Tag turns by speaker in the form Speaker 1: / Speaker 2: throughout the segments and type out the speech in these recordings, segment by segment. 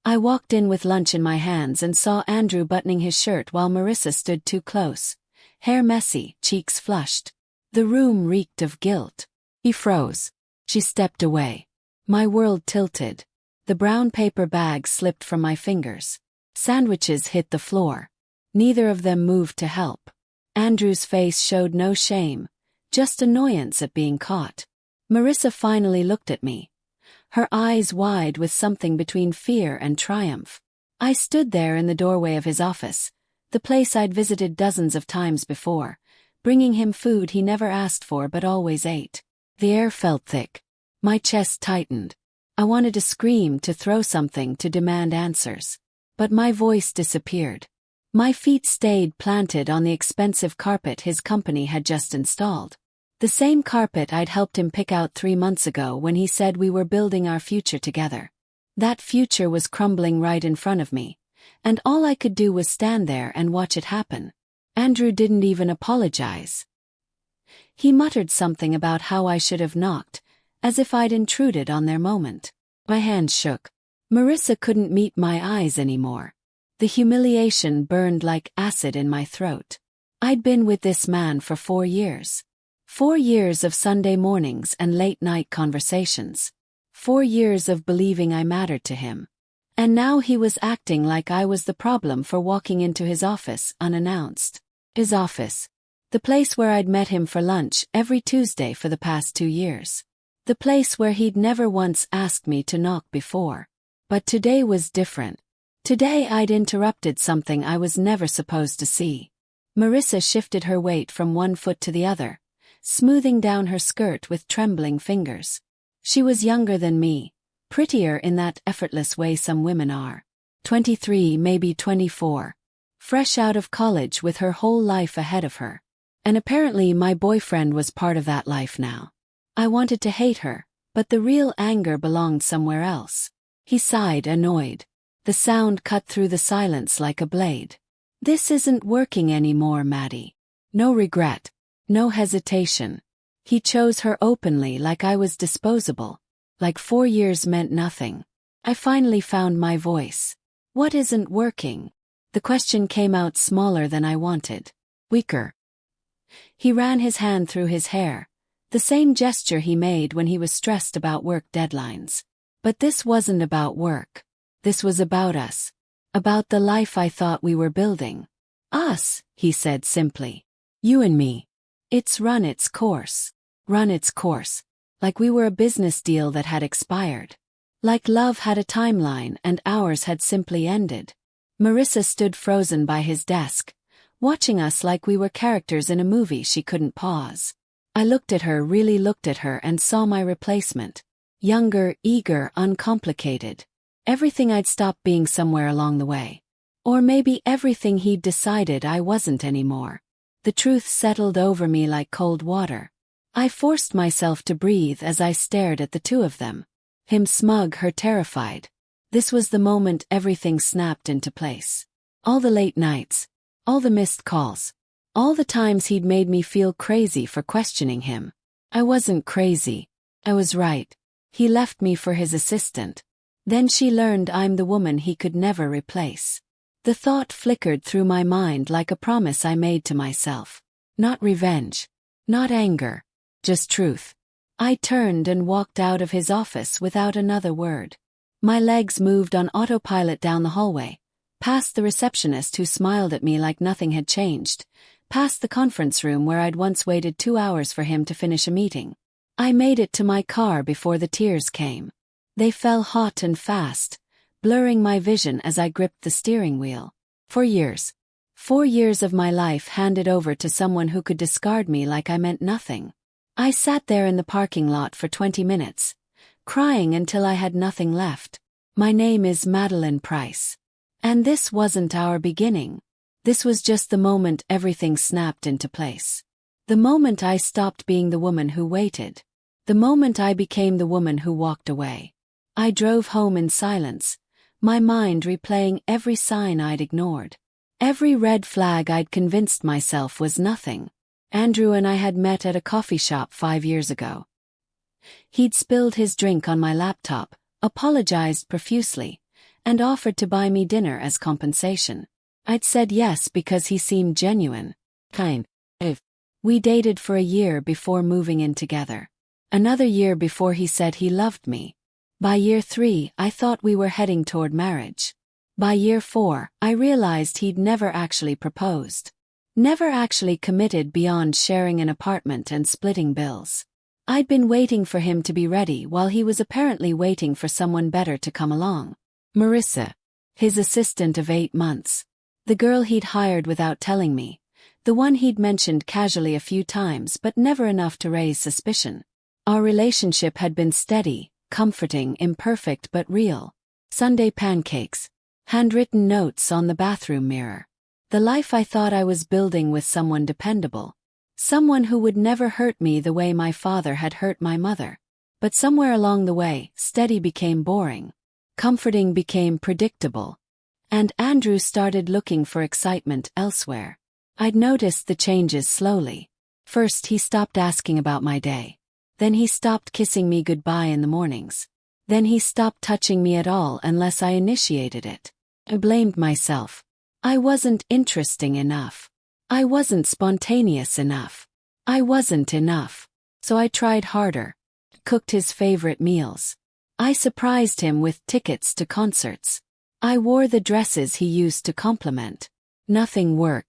Speaker 1: I walked in with lunch in my hands and saw Andrew buttoning his shirt while Marissa stood too close, hair messy, cheeks flushed. The room reeked of guilt. He froze. She stepped away. My world tilted. The brown paper bag slipped from my fingers. Sandwiches hit the floor. Neither of them moved to help. Andrew's face showed no shame, just annoyance at being caught. Marissa finally looked at me, her eyes wide with something between fear and triumph. I stood there in the doorway of his office, the place I'd visited dozens of times before, bringing him food he never asked for but always ate. The air felt thick. My chest tightened. I wanted to scream, to throw something, to demand answers. But my voice disappeared. My feet stayed planted on the expensive carpet his company had just installed. The same carpet I'd helped him pick out 3 months ago when he said we were building our future together. That future was crumbling right in front of me, and all I could do was stand there and watch it happen. Andrew didn't even apologize. He muttered something about how I should have knocked, as if I'd intruded on their moment. My hands shook. Marissa couldn't meet my eyes anymore. The humiliation burned like acid in my throat. I'd been with this man for 4 years. 4 years of Sunday mornings and late-night conversations. 4 years of believing I mattered to him. And now he was acting like I was the problem for walking into his office unannounced. His office. The place where I'd met him for lunch every Tuesday for the past 2 years. The place where he'd never once asked me to knock before. But today was different. Today I'd interrupted something I was never supposed to see. Marissa shifted her weight from one foot to the other, smoothing down her skirt with trembling fingers. She was younger than me, prettier in that effortless way some women are. 23, maybe 24. Fresh out of college with her whole life ahead of her. And apparently my boyfriend was part of that life now. I wanted to hate her, but the real anger belonged somewhere else. He sighed, annoyed. The sound cut through the silence like a blade. This isn't working anymore, Maddie. No regret. No hesitation. He chose her openly like I was disposable. Like 4 years meant nothing. I finally found my voice. What isn't working? The question came out smaller than I wanted. Weaker. He ran his hand through his hair. The same gesture he made when he was stressed about work deadlines. But this wasn't about work. This was about us. About the life I thought we were building. Us, he said simply. You and me. It's run its course. Run its course. Like we were a business deal that had expired. Like love had a timeline and ours had simply ended. Marissa stood frozen by his desk, watching us like we were characters in a movie she couldn't pause. I looked at her, really looked at her, and saw my replacement. Younger, eager, uncomplicated. Everything I'd stopped being somewhere along the way. Or maybe everything he'd decided I wasn't anymore. The truth settled over me like cold water. I forced myself to breathe as I stared at the two of them. Him smug, her terrified. This was the moment everything snapped into place. All the late nights. All the missed calls. All the times he'd made me feel crazy for questioning him. I wasn't crazy. I was right. He left me for his assistant. Then she learned I'm the woman he could never replace. The thought flickered through my mind like a promise I made to myself. Not revenge. Not anger. Just truth. I turned and walked out of his office without another word. My legs moved on autopilot down the hallway, past the receptionist who smiled at me like nothing had changed, past the conference room where I'd once waited 2 hours for him to finish a meeting. I made it to my car before the tears came. They fell hot and fast, blurring my vision as I gripped the steering wheel. 4 years. 4 years of my life handed over to someone who could discard me like I meant nothing. I sat there in the parking lot for 20 minutes, crying until I had nothing left. My name is Madeline Price. And this wasn't our beginning. This was just the moment everything snapped into place. The moment I stopped being the woman who waited. The moment I became the woman who walked away. I drove home in silence, my mind replaying every sign I'd ignored. Every red flag I'd convinced myself was nothing. Andrew and I had met at a coffee shop 5 years ago. He'd spilled his drink on my laptop, apologized profusely, and offered to buy me dinner as compensation. I'd said yes because he seemed genuine. We dated for a year before moving in together. Another year before he said he loved me. By year 3, I thought we were heading toward marriage. By year 4, I realized he'd never actually proposed. Never actually committed beyond sharing an apartment and splitting bills. I'd been waiting for him to be ready while he was apparently waiting for someone better to come along. Marissa, his assistant of 8 months. The girl he'd hired without telling me. The one he'd mentioned casually a few times but never enough to raise suspicion. Our relationship had been steady, comforting, imperfect but real. Sunday pancakes. Handwritten notes on the bathroom mirror. The life I thought I was building with someone dependable. Someone who would never hurt me the way my father had hurt my mother. But somewhere along the way, steady became boring. Comforting became predictable. And Andrew started looking for excitement elsewhere. I'd noticed the changes slowly. First he stopped asking about my day. Then he stopped kissing me goodbye in the mornings. Then he stopped touching me at all unless I initiated it. I blamed myself. I wasn't interesting enough. I wasn't spontaneous enough. I wasn't enough. So I tried harder. Cooked his favorite meals. I surprised him with tickets to concerts. I wore the dresses he used to compliment. Nothing worked.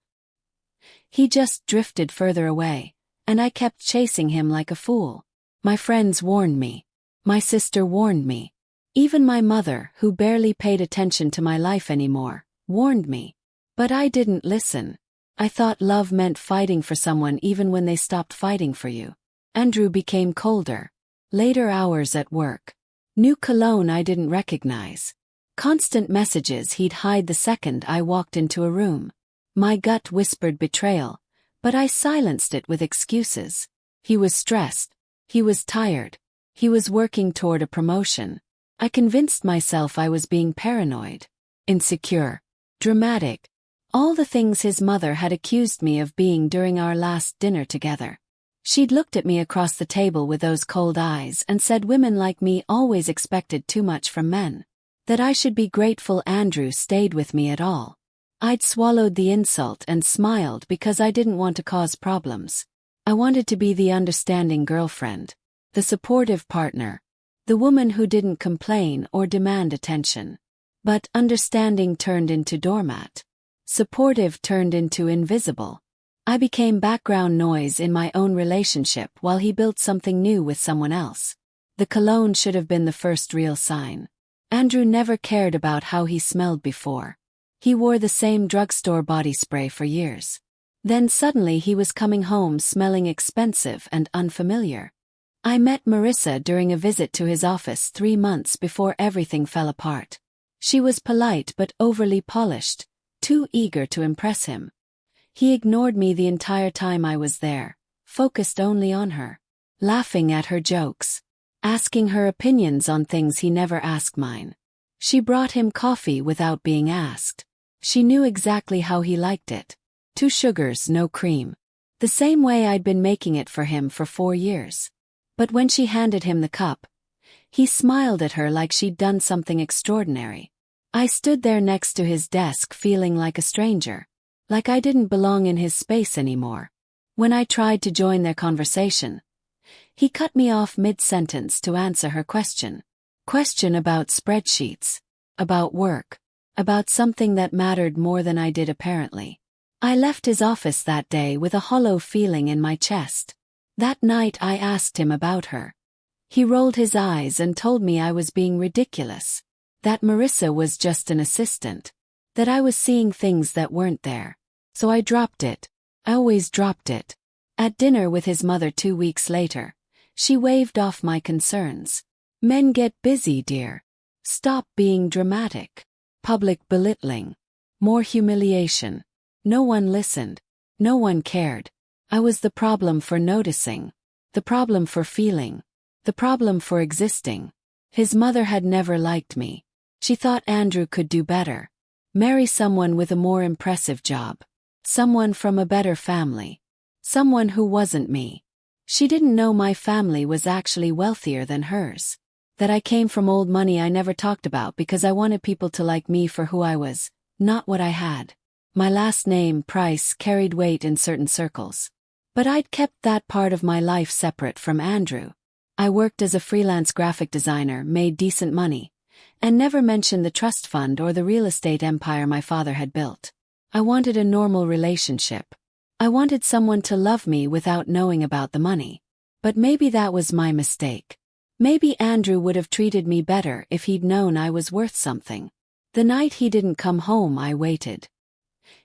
Speaker 1: He just drifted further away, and I kept chasing him like a fool. My friends warned me. My sister warned me. Even my mother, who barely paid attention to my life anymore, warned me. But I didn't listen. I thought love meant fighting for someone even when they stopped fighting for you. Andrew became colder. Later hours at work. New cologne I didn't recognize. Constant messages he'd hide the second I walked into a room. My gut whispered betrayal, but I silenced it with excuses. He was stressed. He was tired. He was working toward a promotion. I convinced myself I was being paranoid, insecure, dramatic. All the things his mother had accused me of being during our last dinner together. She'd looked at me across the table with those cold eyes and said women like me always expected too much from men. That I should be grateful Andrew stayed with me at all. I'd swallowed the insult and smiled because I didn't want to cause problems. I wanted to be the understanding girlfriend, the supportive partner, the woman who didn't complain or demand attention. But understanding turned into doormat. Supportive turned into invisible. I became background noise in my own relationship while he built something new with someone else. The cologne should have been the first real sign. Andrew never cared about how he smelled before. He wore the same drugstore body spray for years. Then suddenly he was coming home smelling expensive and unfamiliar. I met Marissa during a visit to his office 3 months before everything fell apart. She was polite but overly polished, too eager to impress him. He ignored me the entire time I was there, focused only on her, laughing at her jokes, asking her opinions on things he never asked mine. She brought him coffee without being asked. She knew exactly how he liked it. 2 sugars, no cream. The same way I'd been making it for him for 4 years. But when she handed him the cup, he smiled at her like she'd done something extraordinary. I stood there next to his desk feeling like a stranger. Like I didn't belong in his space anymore. When I tried to join their conversation, he cut me off mid-sentence to answer her question. Question about spreadsheets. About work. About something that mattered more than I did apparently. I left his office that day with a hollow feeling in my chest. That night I asked him about her. He rolled his eyes and told me I was being ridiculous. That Marissa was just an assistant. That I was seeing things that weren't there. So I dropped it. I always dropped it. At dinner with his mother 2 weeks later, she waved off my concerns. Men get busy, dear. Stop being dramatic. Public belittling. More humiliation. No one listened. No one cared. I was the problem for noticing. The problem for feeling. The problem for existing. His mother had never liked me. She thought Andrew could do better. Marry someone with a more impressive job. Someone from a better family. Someone who wasn't me. She didn't know my family was actually wealthier than hers. That I came from old money I never talked about because I wanted people to like me for who I was, not what I had. My last name, Price, carried weight in certain circles. But I'd kept that part of my life separate from Andrew. I worked as a freelance graphic designer, made decent money, and never mentioned the trust fund or the real estate empire my father had built. I wanted a normal relationship. I wanted someone to love me without knowing about the money. But maybe that was my mistake. Maybe Andrew would have treated me better if he'd known I was worth something. The night he didn't come home, I waited.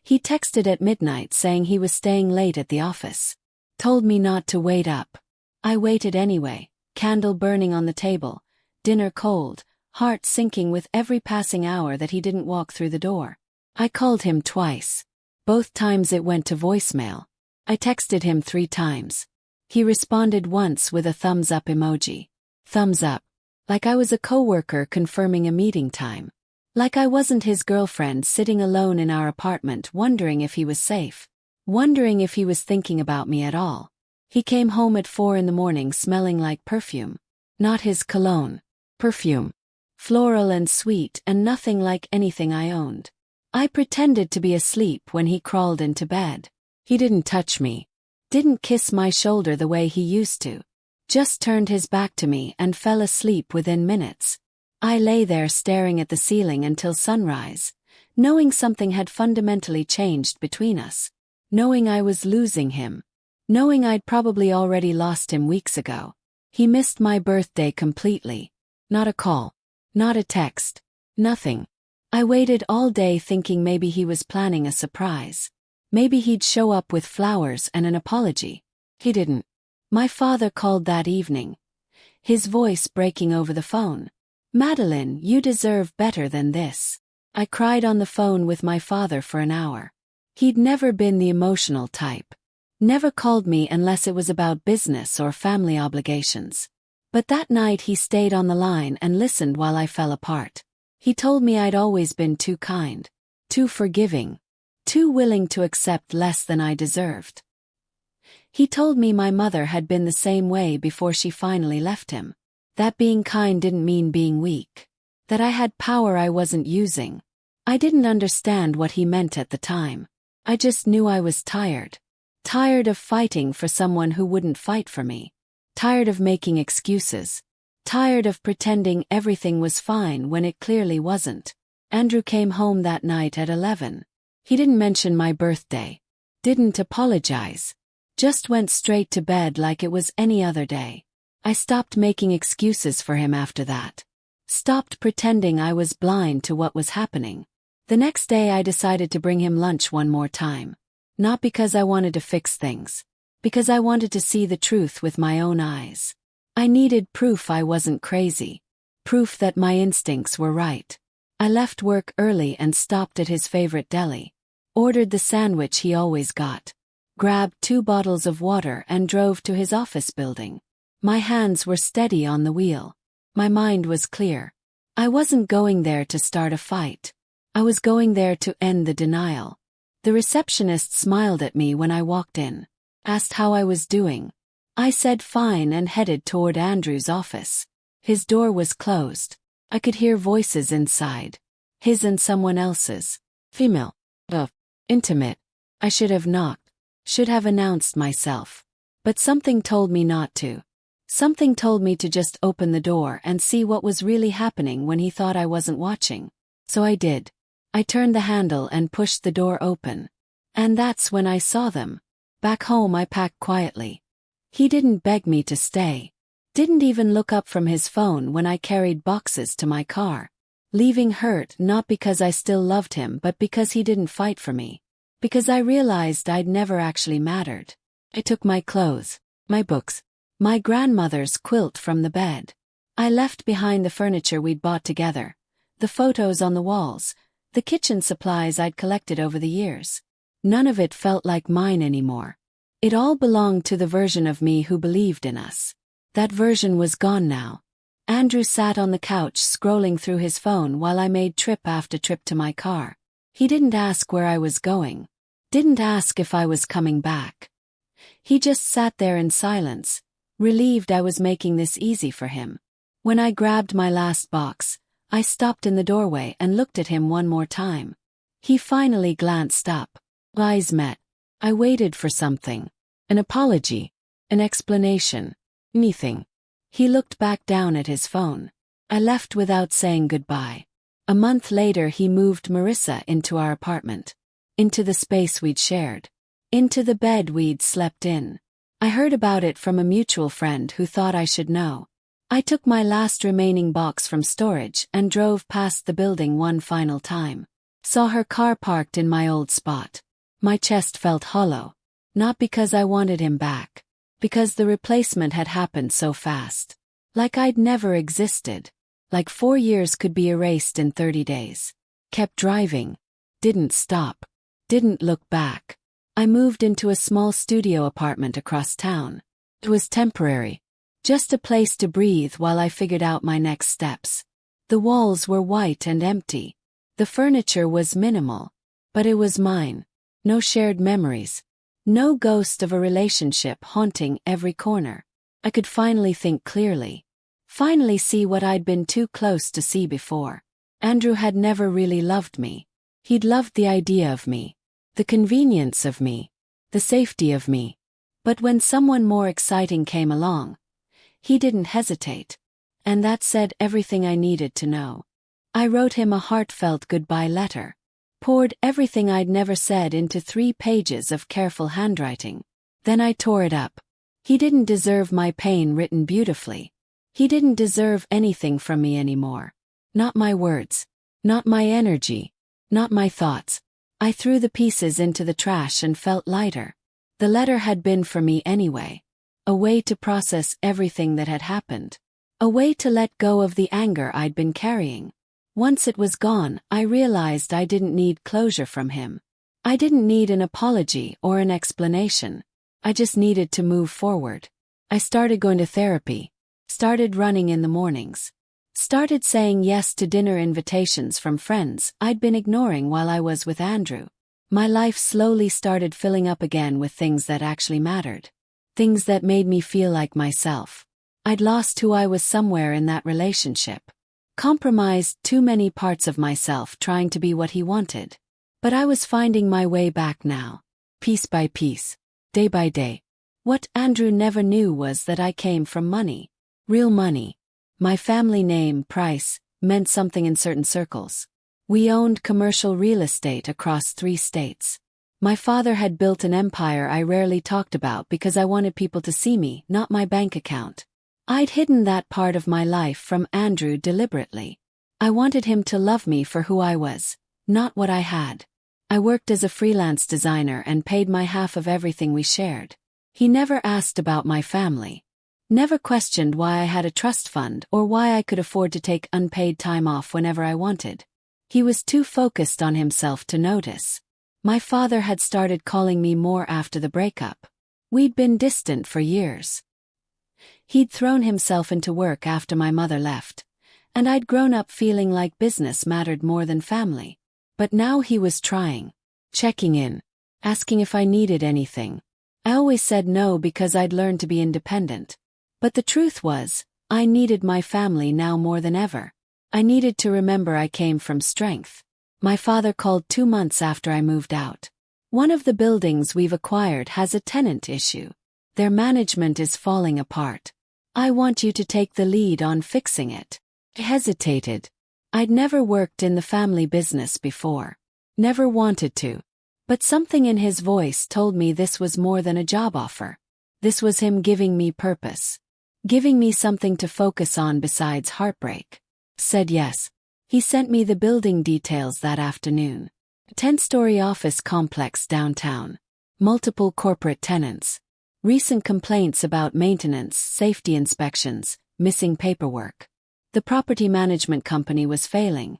Speaker 1: He texted at midnight saying he was staying late at the office. Told me not to wait up. I waited anyway, candle burning on the table, dinner cold, heart sinking with every passing hour that he didn't walk through the door. I called him twice. Both times it went to voicemail. I texted him 3 times. He responded once with a thumbs up emoji. Thumbs up. Like I was a coworker confirming a meeting time. Like I wasn't his girlfriend sitting alone in our apartment wondering if he was safe. Wondering if he was thinking about me at all. He came home at 4 in the morning smelling like perfume. Not his cologne. Perfume. Floral and sweet and nothing like anything I owned. I pretended to be asleep when he crawled into bed. He didn't touch me. Didn't kiss my shoulder the way he used to. Just turned his back to me and fell asleep within minutes. I lay there staring at the ceiling until sunrise, knowing something had fundamentally changed between us. Knowing I was losing him. Knowing I'd probably already lost him weeks ago. He missed my birthday completely. Not a call. Not a text. Nothing. I waited all day thinking maybe he was planning a surprise. Maybe he'd show up with flowers and an apology. He didn't. My father called that evening. His voice breaking over the phone. Madeline, you deserve better than this. I cried on the phone with my father for an hour. He'd never been the emotional type. Never called me unless it was about business or family obligations. But that night he stayed on the line and listened while I fell apart. He told me I'd always been too kind, too forgiving, too willing to accept less than I deserved. He told me my mother had been the same way before she finally left him. That being kind didn't mean being weak. That I had power I wasn't using. I didn't understand what he meant at the time. I just knew I was tired. Tired of fighting for someone who wouldn't fight for me. Tired of making excuses. Tired of pretending everything was fine when it clearly wasn't. Andrew came home that night at 11. He didn't mention my birthday. Didn't apologize. Just went straight to bed like it was any other day. I stopped making excuses for him after that. Stopped pretending I was blind to what was happening. The next day I decided to bring him lunch one more time. Not because I wanted to fix things. Because I wanted to see the truth with my own eyes. I needed proof I wasn't crazy. Proof that my instincts were right. I left work early and stopped at his favorite deli. Ordered the sandwich he always got. Grabbed 2 bottles of water and drove to his office building. My hands were steady on the wheel. My mind was clear. I wasn't going there to start a fight. I was going there to end the denial. The receptionist smiled at me when I walked in. Asked how I was doing. I said fine and headed toward Andrew's office. His door was closed. I could hear voices inside. His and someone else's. Female. Intimate. I should have knocked. Should have announced myself. But something told me not to. Something told me to just open the door and see what was really happening when he thought I wasn't watching. So I did. I turned the handle and pushed the door open. And that's when I saw them. Back home I packed quietly. He didn't beg me to stay. Didn't even look up from his phone when I carried boxes to my car. Leaving hurt not because I still loved him but because he didn't fight for me. Because I realized I'd never actually mattered. I took my clothes, my books, my grandmother's quilt from the bed. I left behind the furniture we'd bought together, the photos on the walls, the kitchen supplies I'd collected over the years. None of it felt like mine anymore. It all belonged to the version of me who believed in us. That version was gone now. Andrew sat on the couch scrolling through his phone while I made trip after trip to my car. He didn't ask where I was going. Didn't ask if I was coming back. He just sat there in silence, relieved I was making this easy for him. When I grabbed my last box, I stopped in the doorway and looked at him one more time. He finally glanced up. Eyes met. I waited for something. An apology. An explanation. Anything. He looked back down at his phone. I left without saying goodbye. A month later he moved Marissa into our apartment. Into the space we'd shared. Into the bed we'd slept in. I heard about it from a mutual friend who thought I should know. I took my last remaining box from storage and drove past the building one final time. Saw her car parked in my old spot. My chest felt hollow. Not because I wanted him back. Because the replacement had happened so fast. Like I'd never existed. Like 4 years could be erased in 30 days. Kept driving. Didn't stop. Didn't look back. I moved into a small studio apartment across town. It was temporary. Just a place to breathe while I figured out my next steps. The walls were white and empty. The furniture was minimal. But it was mine. No shared memories. No ghost of a relationship haunting every corner. I could finally think clearly. Finally see what I'd been too close to see before. Andrew had never really loved me. He'd loved the idea of me. The convenience of me. The safety of me. But when someone more exciting came along, he didn't hesitate. And that said everything I needed to know. I wrote him a heartfelt goodbye letter. Poured everything I'd never said into 3 pages of careful handwriting. Then I tore it up. He didn't deserve my pain written beautifully. He didn't deserve anything from me anymore. Not my words. Not my energy. Not my thoughts. I threw the pieces into the trash and felt lighter. The letter had been for me anyway. A way to process everything that had happened. A way to let go of the anger I'd been carrying. Once it was gone, I realized I didn't need closure from him. I didn't need an apology or an explanation. I just needed to move forward. I started going to therapy. Started running in the mornings. Started saying yes to dinner invitations from friends I'd been ignoring while I was with Andrew. My life slowly started filling up again with things that actually mattered. Things that made me feel like myself. I'd lost who I was somewhere in that relationship. Compromised too many parts of myself trying to be what he wanted. But I was finding my way back now. Piece by piece. Day by day. What Andrew never knew was that I came from money. Real money. My family name, Price, meant something in certain circles. We owned commercial real estate across 3 states. My father had built an empire I rarely talked about because I wanted people to see me, not my bank account. I'd hidden that part of my life from Andrew deliberately. I wanted him to love me for who I was, not what I had. I worked as a freelance designer and paid my half of everything we shared. He never asked about my family. Never questioned why I had a trust fund or why I could afford to take unpaid time off whenever I wanted. He was too focused on himself to notice. My father had started calling me more after the breakup. We'd been distant for years. He'd thrown himself into work after my mother left, and I'd grown up feeling like business mattered more than family. But now he was trying. Checking in. Asking if I needed anything. I always said no because I'd learned to be independent. But the truth was, I needed my family now more than ever. I needed to remember I came from strength. My father called 2 months after I moved out. One of the buildings we've acquired has a tenant issue. Their management is falling apart. I want you to take the lead on fixing it. I hesitated. I'd never worked in the family business before. Never wanted to. But something in his voice told me this was more than a job offer. This was him giving me purpose. Giving me something to focus on besides heartbreak. Said yes. He sent me the building details that afternoon. A 10-story office complex downtown. Multiple corporate tenants. Recent complaints about maintenance, safety inspections, missing paperwork. The property management company was failing,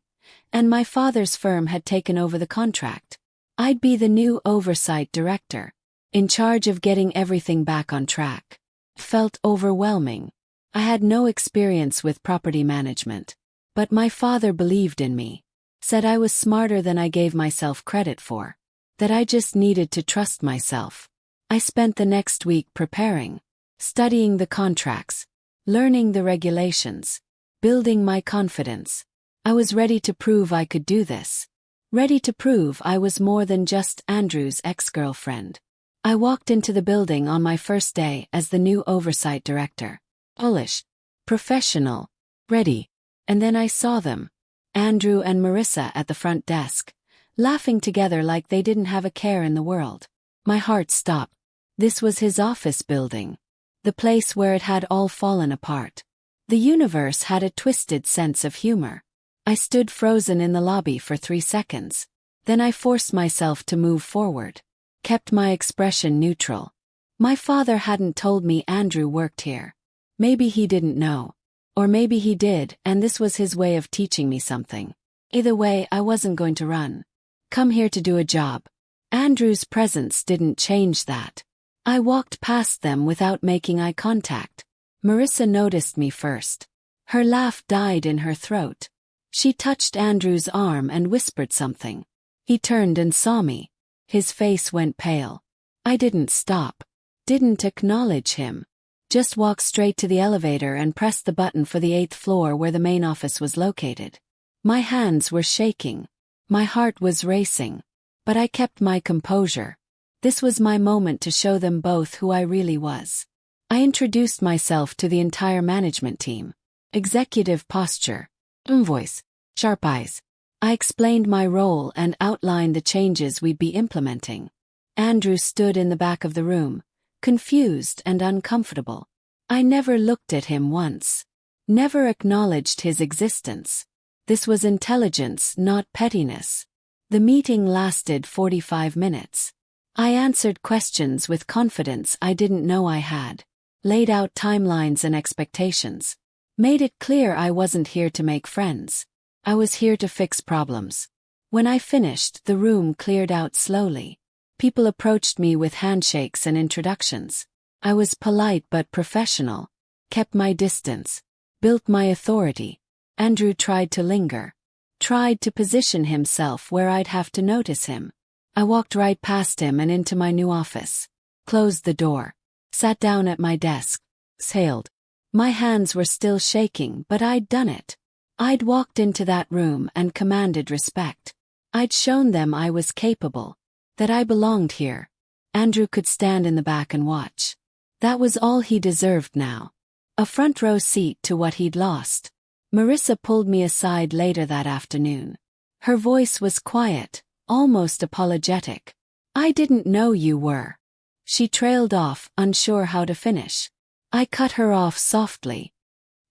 Speaker 1: and my father's firm had taken over the contract. I'd be the new oversight director, in charge of getting everything back on track. It felt overwhelming. I had no experience with property management, but my father believed in me, said I was smarter than I gave myself credit for, that I just needed to trust myself. I spent the next week preparing, studying the contracts, learning the regulations, building my confidence. I was ready to prove I could do this. Ready to prove I was more than just Andrew's ex-girlfriend. I walked into the building on my first day as the new oversight director. Polished, professional, ready. And then I saw them, Andrew and Marissa at the front desk, laughing together like they didn't have a care in the world. My heart stopped. This was his office building. The place where it had all fallen apart. The universe had a twisted sense of humor. I stood frozen in the lobby for 3 seconds. Then I forced myself to move forward. Kept my expression neutral. My father hadn't told me Andrew worked here. Maybe he didn't know. Or maybe he did, and this was his way of teaching me something. Either way, I wasn't going to run. Come here to do a job. Andrew's presence didn't change that. I walked past them without making eye contact. Marissa noticed me first. Her laugh died in her throat. She touched Andrew's arm and whispered something. He turned and saw me. His face went pale. I didn't stop. Didn't acknowledge him. Just walked straight to the elevator and pressed the button for the 8th floor where the main office was located. My hands were shaking. My heart was racing. But I kept my composure. This was my moment to show them both who I really was. I introduced myself to the entire management team. Executive posture. Voice. Sharp eyes. I explained my role and outlined the changes we'd be implementing. Andrew stood in the back of the room, confused and uncomfortable. I never looked at him once. Never acknowledged his existence. This was intelligence, not pettiness. The meeting lasted 45 minutes. I answered questions with confidence I didn't know I had. Laid out timelines and expectations. Made it clear I wasn't here to make friends. I was here to fix problems. When I finished, the room cleared out slowly. People approached me with handshakes and introductions. I was polite but professional. Kept my distance. Built my authority. Andrew tried to linger. Tried to position himself where I'd have to notice him. I walked right past him and into my new office. Closed the door. Sat down at my desk. Exhaled. My hands were still shaking, but I'd done it. I'd walked into that room and commanded respect. I'd shown them I was capable. That I belonged here. Andrew could stand in the back and watch. That was all he deserved now. A front row seat to what he'd lost. Marissa pulled me aside later that afternoon. Her voice was quiet, almost apologetic. I didn't know you were. She trailed off, unsure how to finish. I cut her off softly.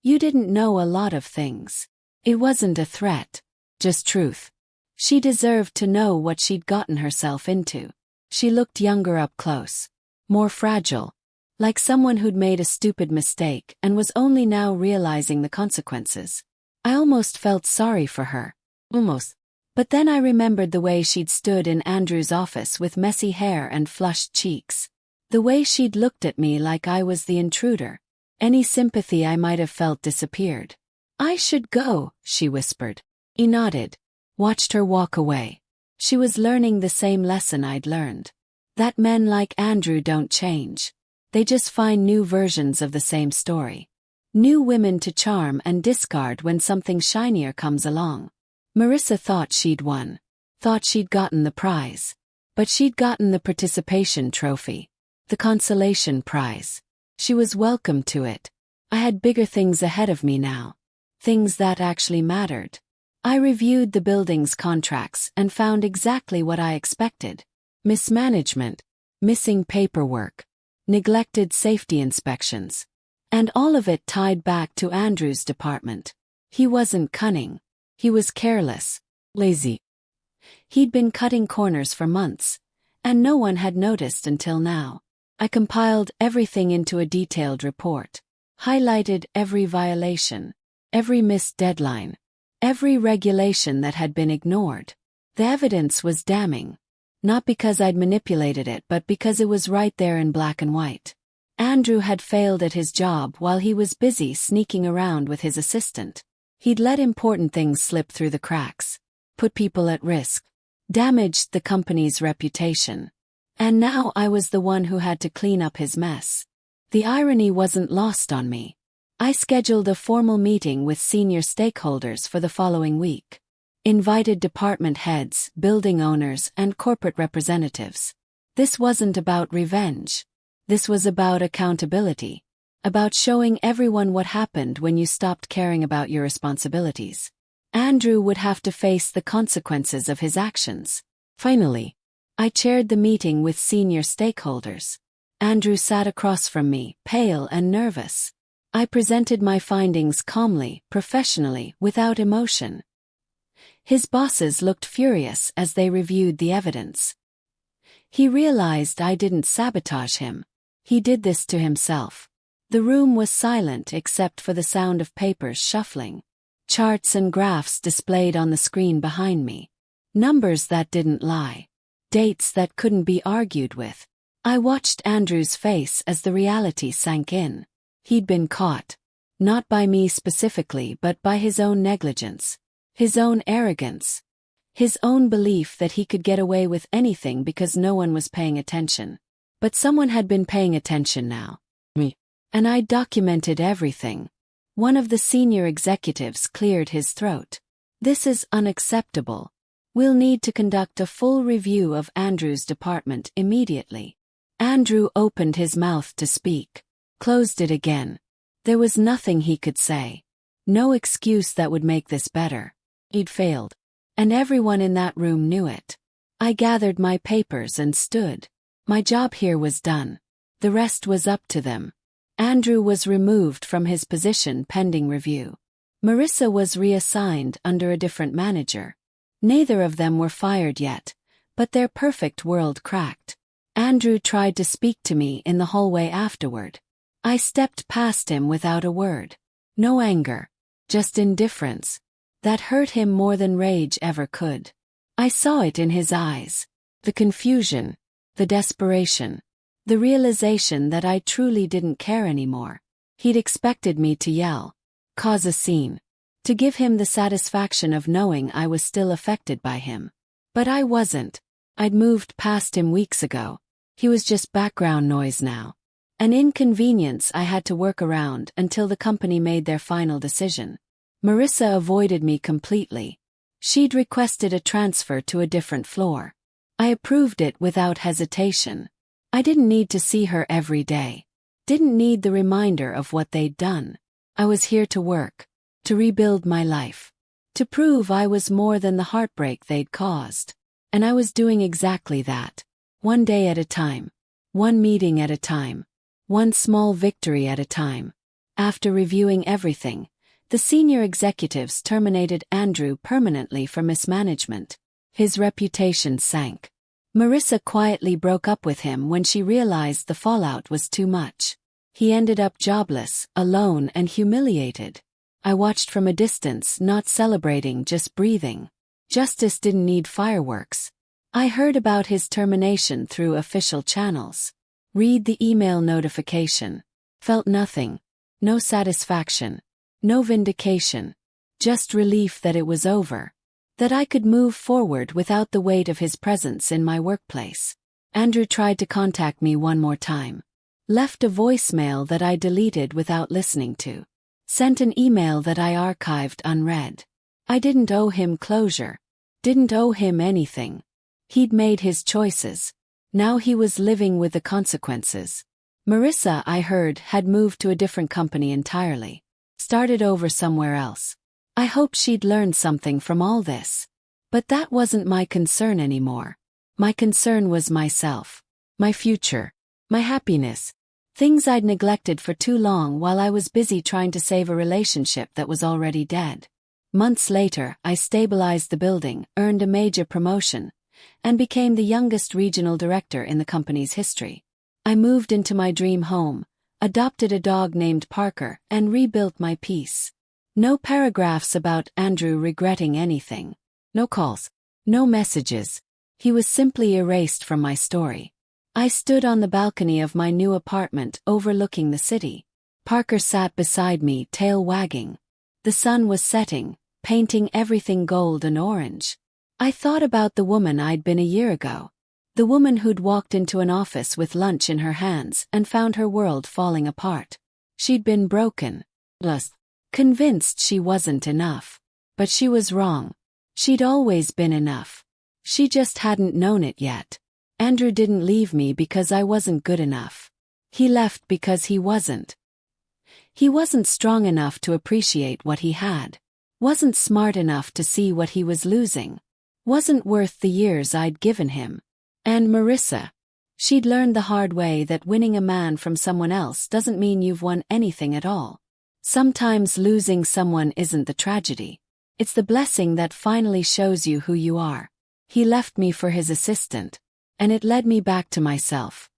Speaker 1: You didn't know a lot of things. It wasn't a threat, just truth. She deserved to know what she'd gotten herself into. She looked younger up close. More fragile. Like someone who'd made a stupid mistake and was only now realizing the consequences. I almost felt sorry for her. Almost. But then I remembered the way she'd stood in Andrew's office with messy hair and flushed cheeks. The way she'd looked at me like I was the intruder. Any sympathy I might have felt disappeared. I should go, she whispered. He nodded. Watched her walk away. She was learning the same lesson I'd learned. That men like Andrew don't change. They just find new versions of the same story. New women to charm and discard when something shinier comes along. Marissa thought she'd won. Thought she'd gotten the prize. But she'd gotten the participation trophy. The consolation prize. She was welcome to it. I had bigger things ahead of me now. Things that actually mattered. I reviewed the building's contracts and found exactly what I expected. Mismanagement. Missing paperwork. Neglected safety inspections. And all of it tied back to Andrew's department. He wasn't cunning. He was careless. Lazy. He'd been cutting corners for months. And no one had noticed until now. I compiled everything into a detailed report. Highlighted every violation. Every missed deadline. Every regulation that had been ignored. The evidence was damning. Not because I'd manipulated it, but because it was right there in black and white. Andrew had failed at his job while he was busy sneaking around with his assistant. He'd let important things slip through the cracks. Put people at risk. Damaged the company's reputation. And now I was the one who had to clean up his mess. The irony wasn't lost on me. I scheduled a formal meeting with senior stakeholders for the following week. Invited department heads, building owners, and corporate representatives. This wasn't about revenge. This was about accountability. About showing everyone what happened when you stopped caring about your responsibilities. Andrew would have to face the consequences of his actions. Finally, I chaired the meeting with senior stakeholders. Andrew sat across from me, pale and nervous. I presented my findings calmly, professionally, without emotion. His bosses looked furious as they reviewed the evidence. He realized I didn't sabotage him. He did this to himself. The room was silent except for the sound of papers shuffling. Charts and graphs displayed on the screen behind me. Numbers that didn't lie. Dates that couldn't be argued with. I watched Andrew's face as the reality sank in. He'd been caught. Not by me specifically, but by his own negligence. His own arrogance. His own belief that he could get away with anything because no one was paying attention. But someone had been paying attention now. Me. And I documented everything. One of the senior executives cleared his throat. This is unacceptable. We'll need to conduct a full review of Andrew's department immediately. Andrew opened his mouth to speak. Closed it again. There was nothing he could say. No excuse that would make this better. He'd failed. And everyone in that room knew it. I gathered my papers and stood. My job here was done. The rest was up to them. Andrew was removed from his position pending review. Marissa was reassigned under a different manager. Neither of them were fired yet, but their perfect world cracked. Andrew tried to speak to me in the hallway afterward. I stepped past him without a word. No anger, just indifference. That hurt him more than rage ever could. I saw it in his eyes. The confusion, the desperation, the realization that I truly didn't care anymore. He'd expected me to yell, cause a scene, to give him the satisfaction of knowing I was still affected by him. But I wasn't. I'd moved past him weeks ago. He was just background noise now. An inconvenience I had to work around until the company made their final decision. Marissa avoided me completely. She'd requested a transfer to a different floor. I approved it without hesitation. I didn't need to see her every day. Didn't need the reminder of what they'd done. I was here to work, to rebuild my life, to prove I was more than the heartbreak they'd caused. And I was doing exactly that. One day at a time. One meeting at a time. One small victory at a time. After reviewing everything, the senior executives terminated Andrew permanently for mismanagement. His reputation sank. Marissa quietly broke up with him when she realized the fallout was too much. He ended up jobless, alone, and humiliated. I watched from a distance, not celebrating, just breathing. Justice didn't need fireworks. I heard about his termination through official channels. Read the email notification. Felt nothing. No satisfaction. No vindication. Just relief that it was over. That I could move forward without the weight of his presence in my workplace. Andrew tried to contact me one more time. Left a voicemail that I deleted without listening to. Sent an email that I archived unread. I didn't owe him closure. Didn't owe him anything. He'd made his choices. Now he was living with the consequences. Marissa, I heard, had moved to a different company entirely. Started over somewhere else. I hoped she'd learned something from all this. But that wasn't my concern anymore. My concern was myself. My future. My happiness. Things I'd neglected for too long while I was busy trying to save a relationship that was already dead. Months later, I stabilized the building, earned a major promotion, and became the youngest regional director in the company's history. I moved into my dream home, adopted a dog named Parker, and rebuilt my peace. No paragraphs about Andrew regretting anything. No calls. No messages. He was simply erased from my story. I stood on the balcony of my new apartment overlooking the city. Parker sat beside me, tail wagging. The sun was setting, painting everything gold and orange. I thought about the woman I'd been a year ago. The woman who'd walked into an office with lunch in her hands and found her world falling apart. She'd been broken. convinced she wasn't enough. But she was wrong. She'd always been enough. She just hadn't known it yet. Andrew didn't leave me because I wasn't good enough. He left because he wasn't. He wasn't strong enough to appreciate what he had. Wasn't smart enough to see what he was losing. Wasn't worth the years I'd given him. And Marissa. She'd learned the hard way that winning a man from someone else doesn't mean you've won anything at all. Sometimes losing someone isn't the tragedy. It's the blessing that finally shows you who you are. He left me for his assistant. And it led me back to myself.